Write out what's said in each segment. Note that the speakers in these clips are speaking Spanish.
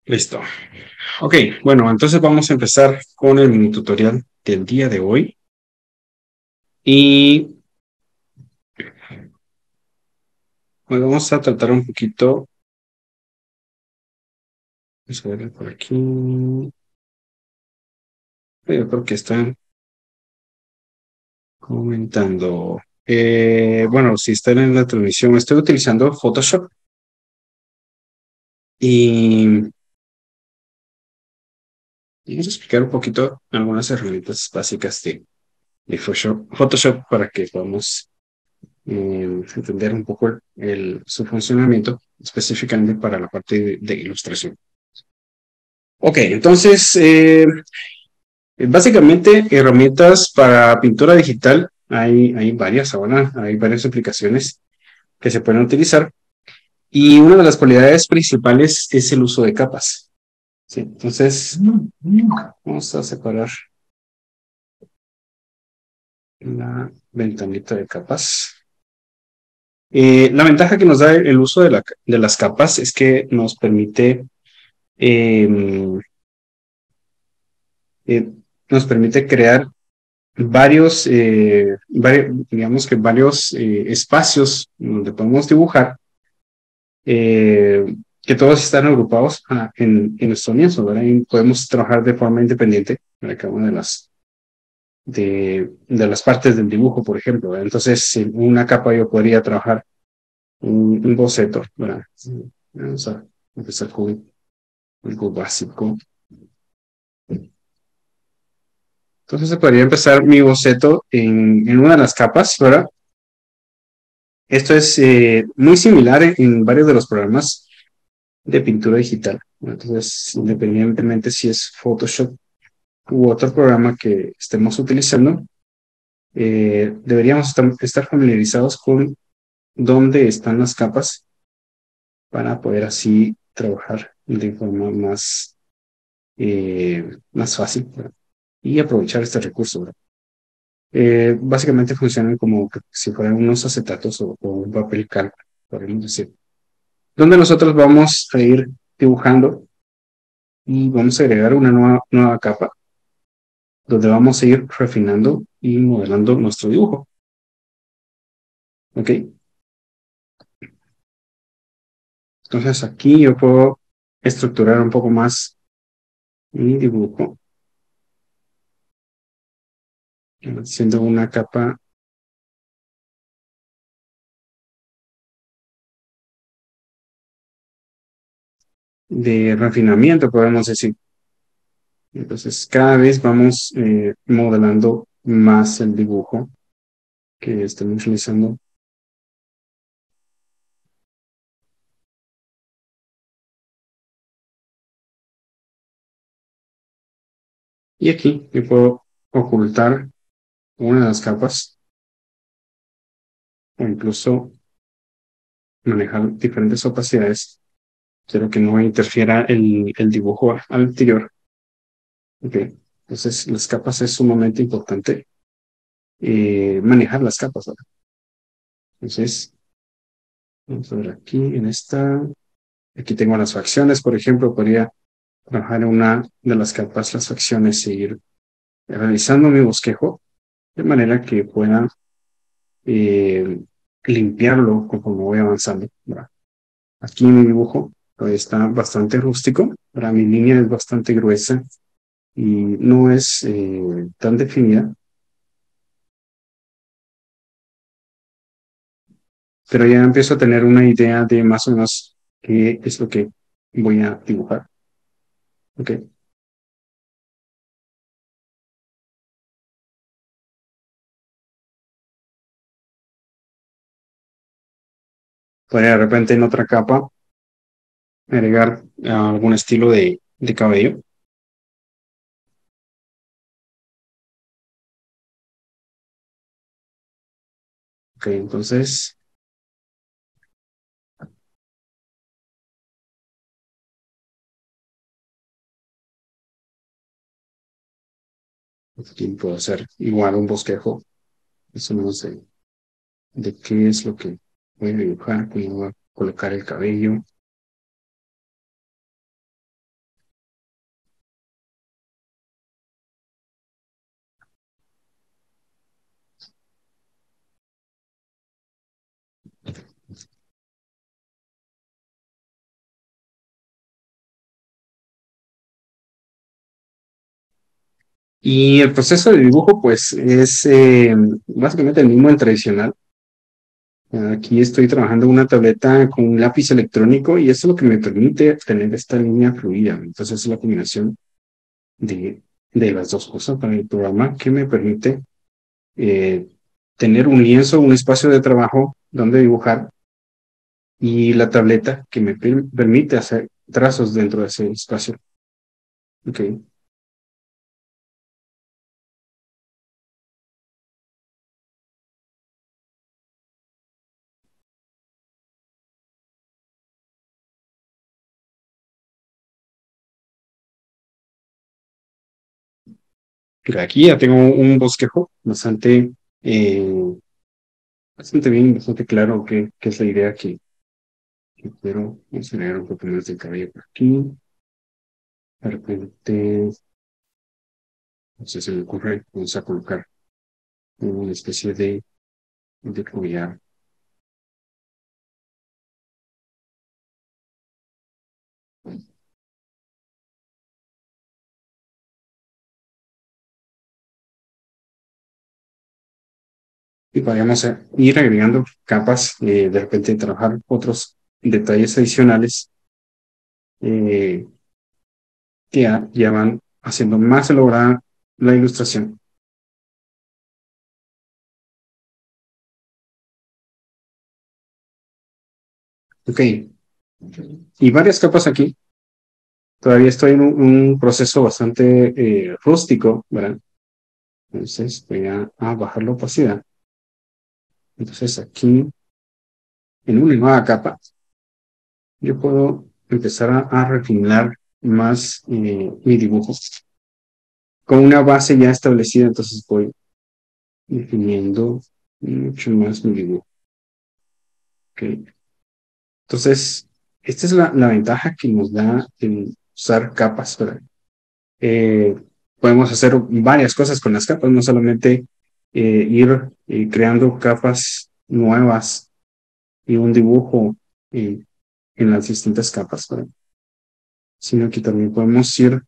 Listo. Ok, bueno, entonces vamos a empezar con el mini tutorial del día de hoy. Y hoy vamos a tratar un poquito. Vamos a ver por aquí. Yo creo que están comentando. Bueno, si están en la transmisión, estoy utilizando Photoshop y vamos a explicar un poquito algunas herramientas básicas de Photoshop para que podamos entender un poco su funcionamiento, específicamente para la parte de ilustración. Ok, entonces, básicamente herramientas para pintura digital, hay varias ahora, hay varias aplicaciones que se pueden utilizar y una de las cualidades principales es el uso de capas. ¿Sí? Entonces, vamos a separar la ventanita de capas. La ventaja que nos da el uso de las capas es que nos permite eh, eh, crear digamos que varios espacios donde podemos dibujar, eh, que todos están agrupados en nuestro lienzo, ¿verdad? Y podemos trabajar de forma independiente para cada una de las partes del dibujo, por ejemplo, ¿verdad? Entonces, en una capa yo podría trabajar un boceto, ¿verdad? Vamos a empezar con algo básico. Entonces, se podría empezar mi boceto en una de las capas, ¿verdad? Esto es muy similar en varios de los programas de pintura digital. Entonces, independientemente si es Photoshop u otro programa que estemos utilizando, deberíamos estar familiarizados con dónde están las capas para poder así trabajar de forma más fácil, ¿verdad? Y aprovechar este recurso, ¿verdad? Básicamente funcionan como si fueran unos acetatos o un papel calca, podríamos decir, donde nosotros vamos a ir dibujando y vamos a agregar una nueva capa donde vamos a ir refinando y modelando nuestro dibujo. ¿Ok? Entonces aquí yo puedo estructurar un poco más mi dibujo, haciendo una capa de refinamiento, podemos decir. Entonces cada vez vamos modelando más el dibujo que estamos realizando. Y aquí yo puedo ocultar una de las capas o incluso manejar diferentes opacidades, pero que no interfiera el dibujo al anterior. Okay. Entonces, las capas es sumamente importante manejar las capas, ¿verdad? Entonces, vamos a ver aquí en esta. Aquí tengo las facciones, por ejemplo, podría trabajar en una de las capas, las facciones, e ir realizando mi bosquejo de manera que pueda eh, limpiarlo conforme voy avanzando, ¿verdad? Aquí mi dibujo está bastante rústico, ¿verdad? Mi línea es bastante gruesa y no es tan definida, pero ya empiezo a tener una idea de más o menos qué es lo que voy a dibujar. Ok, podría de repente en otra capa agregar algún estilo de cabello. Ok, entonces aquí puedo hacer igual un bosquejo, más o menos de qué es lo que voy a dibujar, cómo voy a colocar el cabello. Y el proceso de dibujo, pues, es básicamente el mismo del tradicional. Aquí estoy trabajando en una tableta con un lápiz electrónico y eso es lo que me permite tener esta línea fluida. Entonces es la combinación de, de las dos cosas para el programa que me permite eh, tener un lienzo, un espacio de trabajo donde dibujar y la tableta que me permite hacer trazos dentro de ese espacio. Okay. Aquí ya tengo un bosquejo eh, bastante bien, bastante claro qué es la idea que quiero. Vamos a agregar un poco más de cabello por aquí. De repente, no sé si me ocurre, vamos a colocar una especie de collar. Y podríamos ir agregando capas, de repente trabajar otros detalles adicionales eh, que ya van haciendo más elaborada la ilustración. Ok, y varias capas aquí. Todavía estoy en un proceso bastante rústico, ¿verdad? Entonces voy a bajar la opacidad. Entonces aquí, en una nueva capa, yo puedo empezar a refinar más mi dibujo con una base ya establecida. Entonces voy definiendo mucho más mi dibujo. Okay. Entonces, esta es la ventaja que nos da el usar capas, ¿verdad? Eh, Podemos hacer varias cosas con las capas, no solamente ir creando capas nuevas y un dibujo eh, en las distintas capas, ¿verdad? Sino que también podemos ir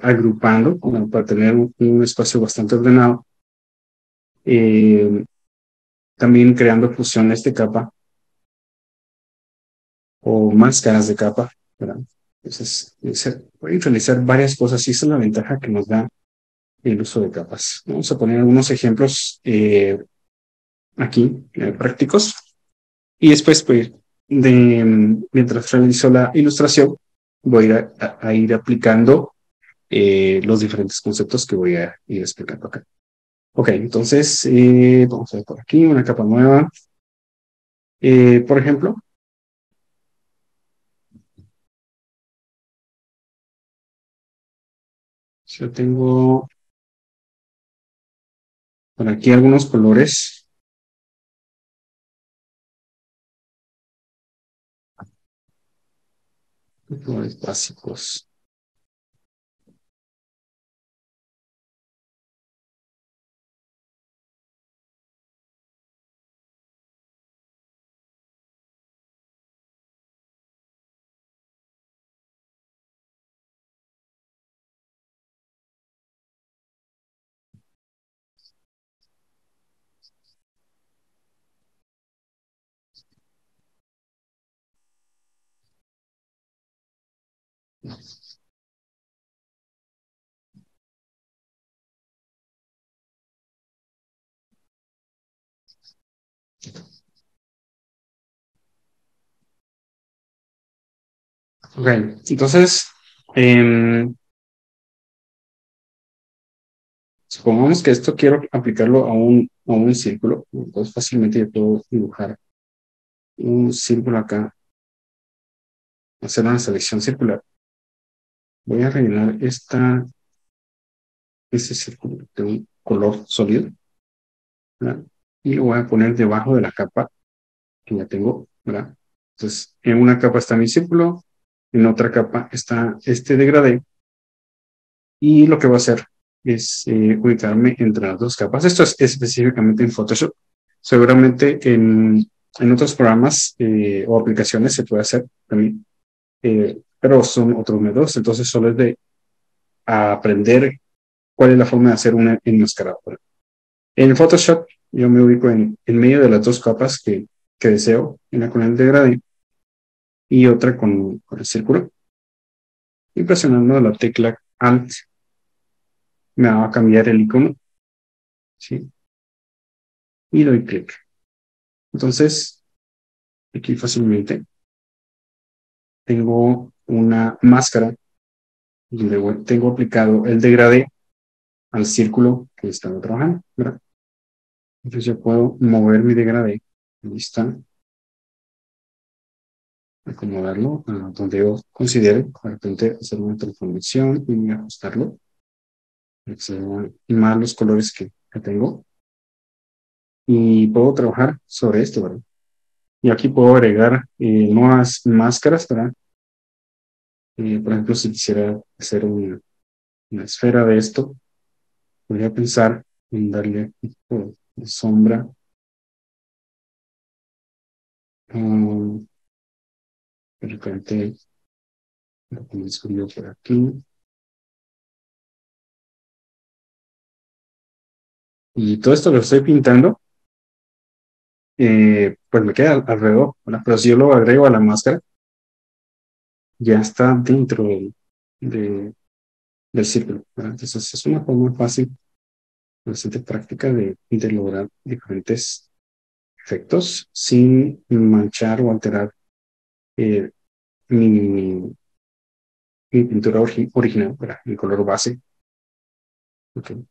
agrupando para tener un espacio bastante ordenado, eh, también creando fusiones de capa o máscaras de capa, ¿verdad? Entonces, pueden realizar varias cosas y esa es la ventaja que nos da el uso de capas. Vamos a poner algunos ejemplos aquí, prácticos, y después, pues, mientras realizo la ilustración, voy a ir aplicando los diferentes conceptos que voy a ir explicando acá. Ok, entonces, vamos a ver por aquí una capa nueva. Por ejemplo, yo tengo por aquí algunos colores básicos. Ok, entonces, em, supongamos que esto quiero aplicarlo a un círculo. Entonces, fácilmente yo puedo dibujar un círculo acá, hacer una selección circular. Voy a rellenar este círculo de un color sólido, ¿verdad? Y lo voy a poner debajo de la capa que ya tengo, ¿verdad? Entonces, en una capa está mi círculo, en otra capa está este degradé, y lo que voy a hacer es ubicarme entre las dos capas. Esto es específicamente en Photoshop. Seguramente en otros programas o aplicaciones se puede hacer también, pero son otros métodos. Entonces, solo es de aprender cuál es la forma de hacer una enmascarada. En Photoshop yo me ubico en medio de las dos capas que deseo, una con el degradé y otra con el círculo. Y presionando la tecla Alt me va a cambiar el icono, ¿sí? Y doy clic. Entonces, aquí fácilmente tengo una máscara donde tengo aplicado el degradé al círculo que estaba trabajando, ¿verdad? Entonces yo puedo mover mi degradé, ahí está, acomodarlo a donde yo considere, de repente hacer una transformación y ajustarlo, más los colores que tengo, y puedo trabajar sobre esto, ¿verdad? Y aquí puedo agregar nuevas máscaras, ¿verdad? Por ejemplo, si quisiera hacer una esfera de esto, podría pensar en darle un poco de sombra. De repente lo pongo por aquí. Y todo esto lo estoy pintando, pues me queda alrededor, ¿verdad? Pero si yo lo agrego a la máscara, ya está dentro del círculo, ¿verdad? Entonces es una forma fácil, bastante práctica de lograr diferentes efectos sin manchar o alterar eh, mi pintura original, ¿verdad? Mi color base. Okay.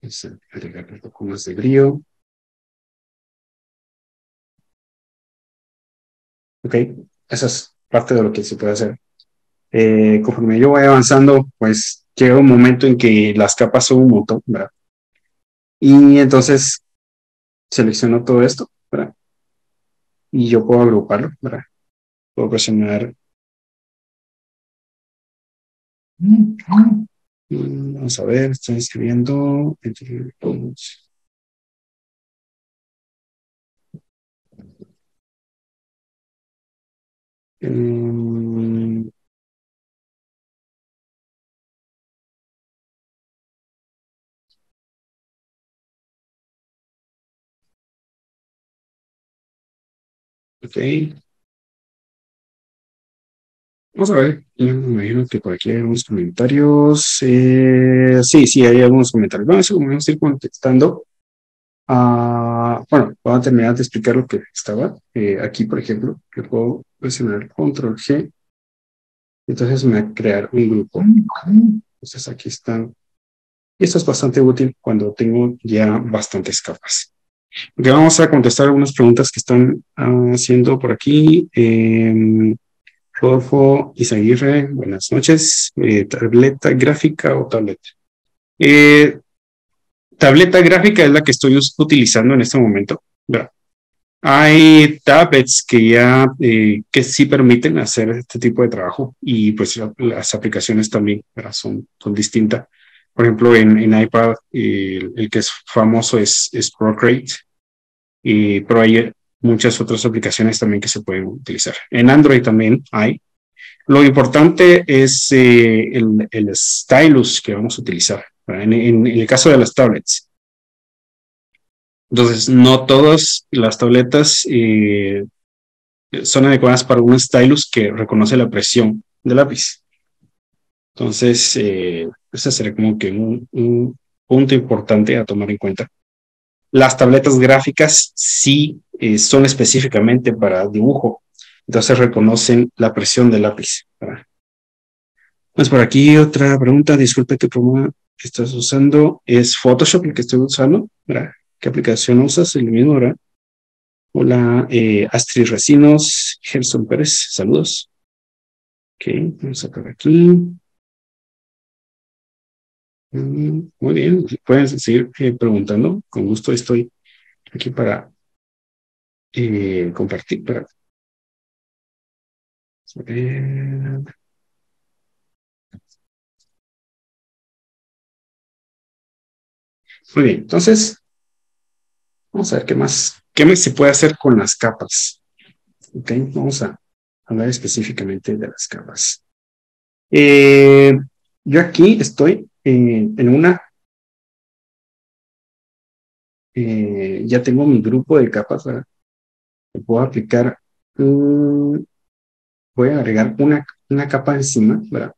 Es agregar un poco más de brillo. Ok, esa es parte de lo que se puede hacer. Conforme yo voy avanzando, pues llega un momento en que las capas son un montón, ¿verdad? Y entonces selecciono todo esto, ¿verdad? Y yo puedo agruparlo, ¿verdad? Puedo presionar. Vamos a ver, estoy escribiendo. Ok, vamos a ver. Yo me imagino que por aquí hay algunos comentarios. Sí, sí, hay algunos comentarios. Vamos a ir contestando. Bueno, voy a terminar de explicar lo que estaba. Aquí, por ejemplo, yo puedo presionar Control G. Entonces me va a crear un grupo. Entonces aquí están. Y esto es bastante útil cuando tengo ya bastantes capas. Ok, vamos a contestar algunas preguntas que están haciendo por aquí. Rodolfo Izaguirre, buenas noches. ¿Tableta gráfica o tableta? Eh, Tableta gráfica es la que estoy utilizando en este momento, ¿verdad? Hay tablets que sí permiten hacer este tipo de trabajo y pues las aplicaciones también, ¿verdad? Son distintas. Por ejemplo, en iPad el que es famoso es Procreate, pero hay muchas otras aplicaciones también que se pueden utilizar. En Android también hay. Lo importante es el stylus que vamos a utilizar, ¿verdad? En el caso de las tablets. Entonces, no todas las tabletas son adecuadas para un stylus que reconoce la presión del lápiz. Entonces, ese sería como que un punto importante a tomar en cuenta. Las tabletas gráficas sí son específicamente para dibujo, entonces reconocen la presión del lápiz. ¿Verdad? Pues por aquí otra pregunta, disculpe, ¿qué programa estás usando? ¿Es Photoshop el que estoy usando? ¿Verdad? ¿Qué aplicación usas? El mismo, ¿verdad? Hola, Astrid Recinos, Gerson Pérez, saludos. Ok, vamos a por aquí. Muy bien, pueden seguir preguntando. Con gusto estoy aquí para compartir. Eh, Muy bien, entonces vamos a ver qué más se puede hacer con las capas. Ok, vamos a hablar específicamente de las capas. Yo aquí estoy en una, ya tengo mi grupo de capas, ¿verdad? Puedo aplicar, mm, voy a agregar una capa encima, ¿verdad?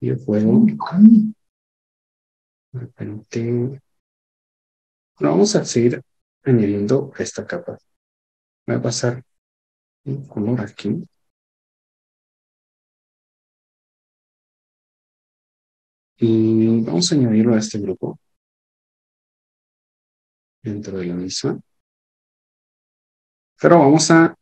Yo puedo, bueno, vamos a seguir añadiendo esta capa. Voy a pasar un color aquí y vamos a añadirlo a este grupo dentro de la misma. Pero vamos a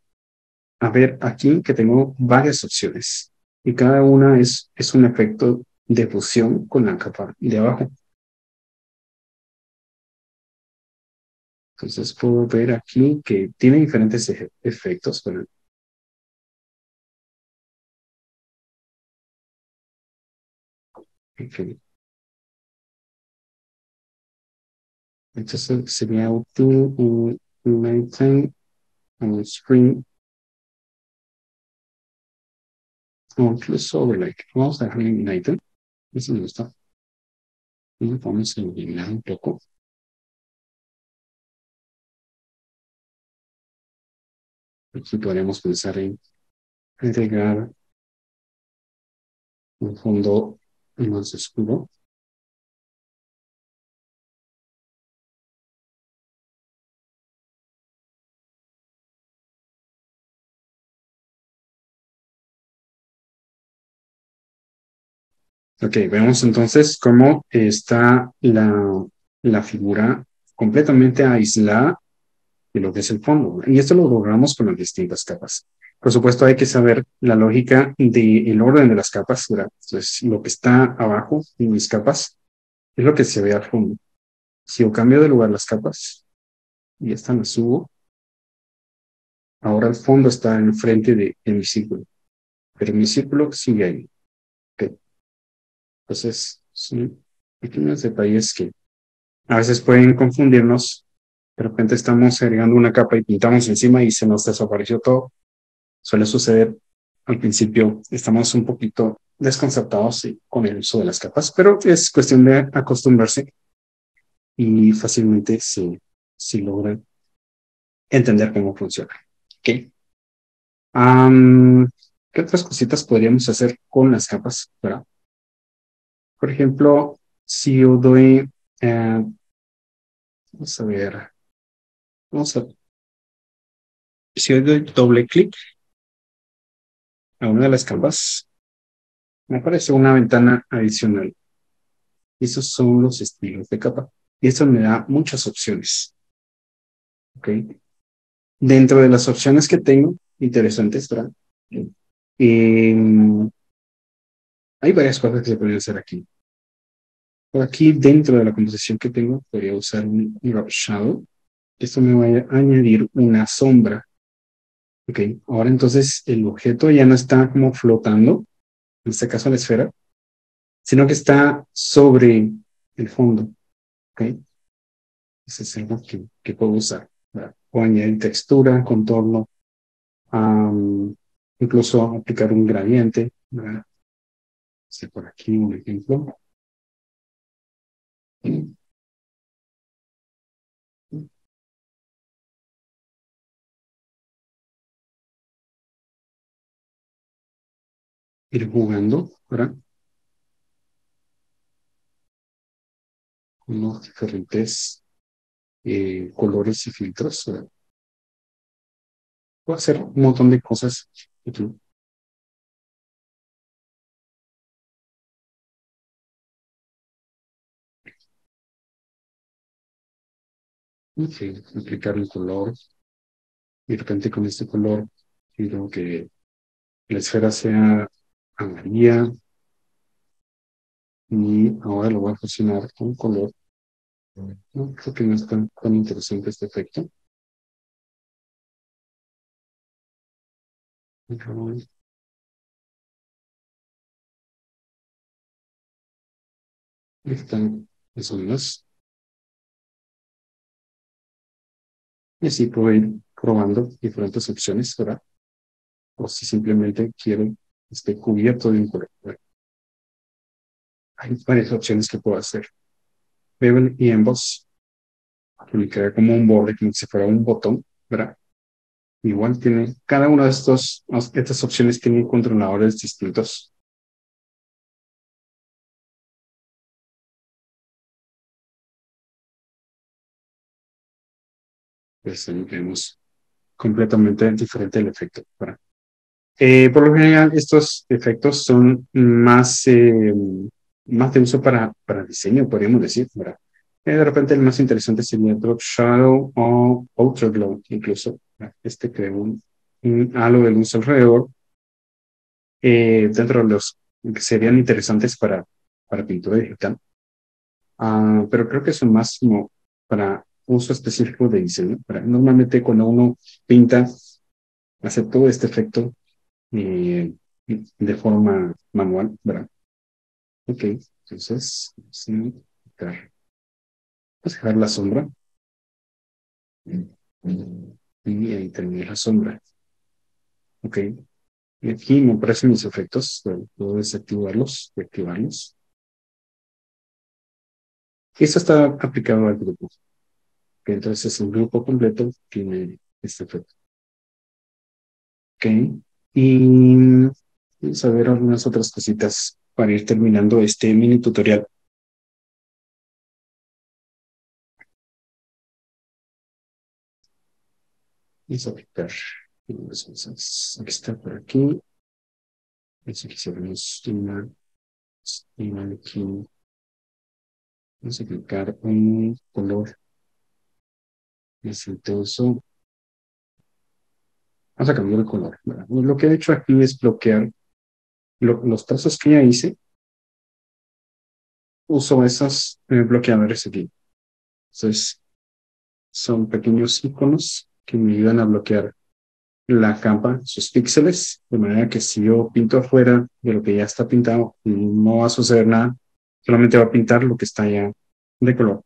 ver aquí que tengo varias opciones y cada una es un efecto de fusión con la capa de abajo. Entonces puedo ver aquí que tiene diferentes efectos. Bueno, okay. Entonces sería útil un nighttime, un spring o incluso overlay. Vamos a dejar en nighttime. Eso me gusta. Y vamos a eliminar un poco. Aquí podríamos pensar en agregar un fondo más oscuro. Ok, vemos entonces cómo está la figura completamente aislada de lo que es el fondo. Y esto lo logramos con las distintas capas. Por supuesto, hay que saber la lógica del orden de las capas, ¿verdad? Entonces, lo que está abajo en mis capas es lo que se ve al fondo. Si yo cambio de lugar las capas y esta la subo, ahora el fondo está enfrente de mi círculo, pero mi círculo sigue ahí. Okay. Entonces, son pequeños detalles que a veces pueden confundirnos. De repente estamos agregando una capa y pintamos encima y se nos desapareció todo. Suele suceder al principio. Estamos un poquito desconcertados con el uso de las capas, pero es cuestión de acostumbrarse y fácilmente se logra entender cómo funciona. ¿Okay? ¿Qué otras cositas podríamos hacer con las capas? ¿Verdad? Por ejemplo, si yo doy, vamos a ver, vamos a, si yo doy doble clic a una de las capas, me aparece una ventana adicional. Esos son los estilos de capa. Y esto me da muchas opciones. ¿Ok? Dentro de las opciones que tengo, interesantes, ¿verdad? Eh, hay varias cosas que se pueden hacer aquí. Por aquí, dentro de la composición que tengo, podría usar un drop shadow. Esto me va a añadir una sombra. ¿Ok? Ahora entonces el objeto ya no está como flotando, en este caso la esfera, sino que está sobre el fondo. ¿Ok? Ese es algo que puedo usar, ¿verdad? O añadir textura, contorno, um, incluso aplicar un gradiente, ¿verdad? Este por aquí un ejemplo. Ir jugando, ¿verdad? Con los diferentes colores y filtros, ¿verdad? Puedo hacer un montón de cosas aquí. Sí, aplicar un color y de repente con este color quiero que la esfera sea amarilla y ahora lo voy a fusionar con color. No, creo que no es tan interesante este efecto. Están las y así puedo ir probando diferentes opciones, ¿verdad? O si simplemente quiero esté cubierto de un color. hay varias opciones que puedo hacer. Bevel y Emboss, que me queda como un borde, como si fuera un botón, ¿verdad? Igual tiene, cada una de estas opciones tiene controladores distintos. Pues ahí vemos completamente diferente el efecto, ¿verdad? Por lo general, estos efectos son más de uso para diseño, podríamos decir, ¿verdad? De repente el más interesante sería Drop Shadow o Outer Glow, incluso, ¿verdad? Este crea un halo de luz alrededor, dentro de los que serían interesantes para pintura digital. Pero creo que son más como para uso específico de diseño. Normalmente cuando uno pinta, hace todo este efecto eh, de forma manual, ¿verdad? Ok, entonces, sí, vamos a dejar la sombra y ahí termina la sombra. Ok, y aquí me aparecen mis efectos, puedo desactivarlos y activarlos. Y esto está aplicado al grupo, que entonces el grupo completo tiene este efecto. Ok, y vamos a ver algunas otras cositas para ir terminando este mini tutorial. Vamos a aplicar. Entonces, aquí está por aquí. Así que hacemos una aquí. Vamos a aplicar un color más intenso. Vamos a cambiar el color, ¿verdad? Lo que he hecho aquí es bloquear los trazos que ya hice. Uso esos bloqueadores aquí. Entonces, son pequeños iconos que me ayudan a bloquear la capa, sus píxeles, de manera que si yo pinto afuera de lo que ya está pintado, no va a suceder nada, solamente va a pintar lo que está ya de color.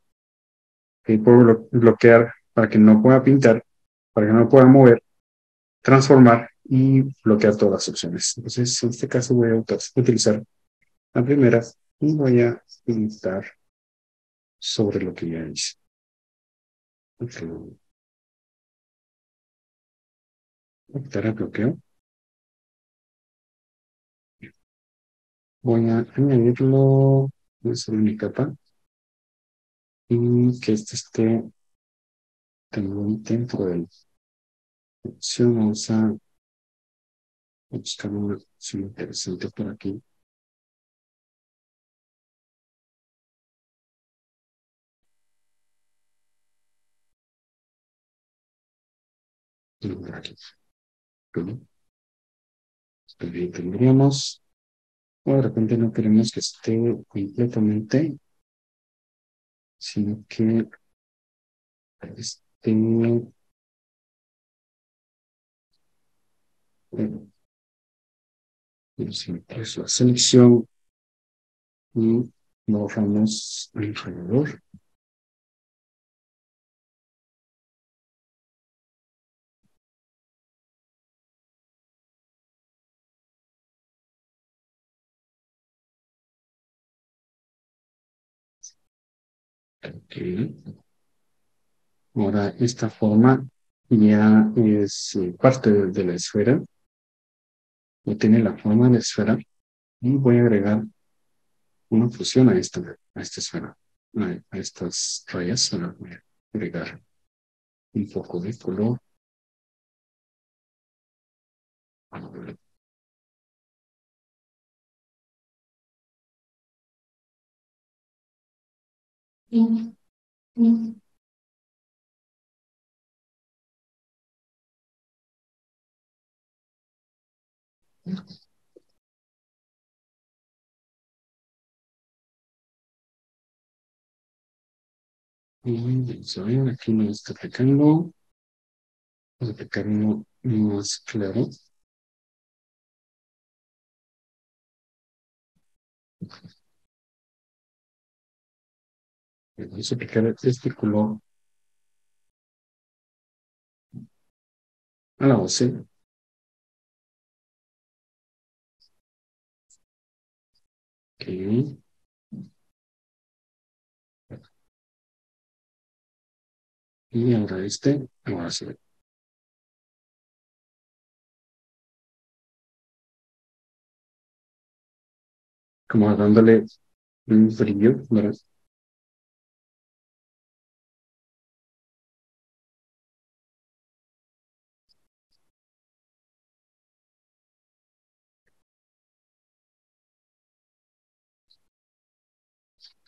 Y puedo bloquear para que no pueda pintar, para que no pueda mover, transformar y bloquear todas las opciones. Entonces, en este caso voy a utilizar la primera y voy a pintar sobre lo que ya hice. Okay. Voy a quitar el bloqueo. Voy a añadirlo, voy a hacer mi capa y que este esté también dentro de la opción. Vamos a buscar una opción interesante por aquí. Y por aquí. Bien. Bien, tendríamos, o de repente no queremos que esté completamente, sino que esté, es la selección y lo bajamos alrededor. Aquí. Ahora, esta forma ya es parte de la esfera, ya tiene la forma de la esfera y voy a agregar una fusión a esta esfera, a estas rayas. Ahora voy a agregar un poco de color. Y vamos a ver, aquí me está aplicando. Vamos a aplicar uno más claro. Vamos a aplicar este color a la base. Ok. Y ahora ahora sí, como dándole un brillo, ¿verdad?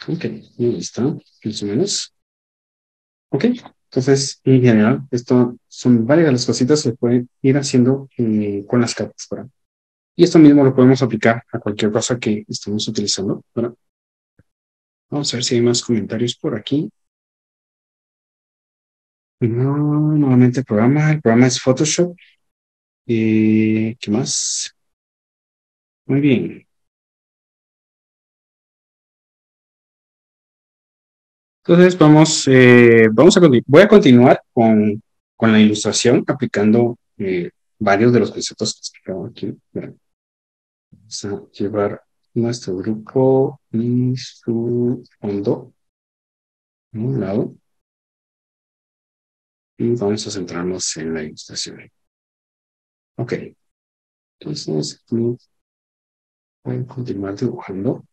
Ok, y listo, más o menos. Ok, entonces, en general, esto son varias de las cositas que se pueden ir haciendo con las capas, ¿verdad? Y esto mismo lo podemos aplicar a cualquier cosa que estemos utilizando, ¿verdad? Vamos a ver si hay más comentarios por aquí. No, nuevamente el programa es Photoshop. ¿Qué más? Muy bien. Entonces voy a continuar con la ilustración aplicando varios de los conceptos que explicaba aquí. ¿Verdad? Vamos a llevar nuestro grupo y su fondo a un lado y vamos a centrarnos en la ilustración. Ok, entonces aquí voy a continuar dibujando.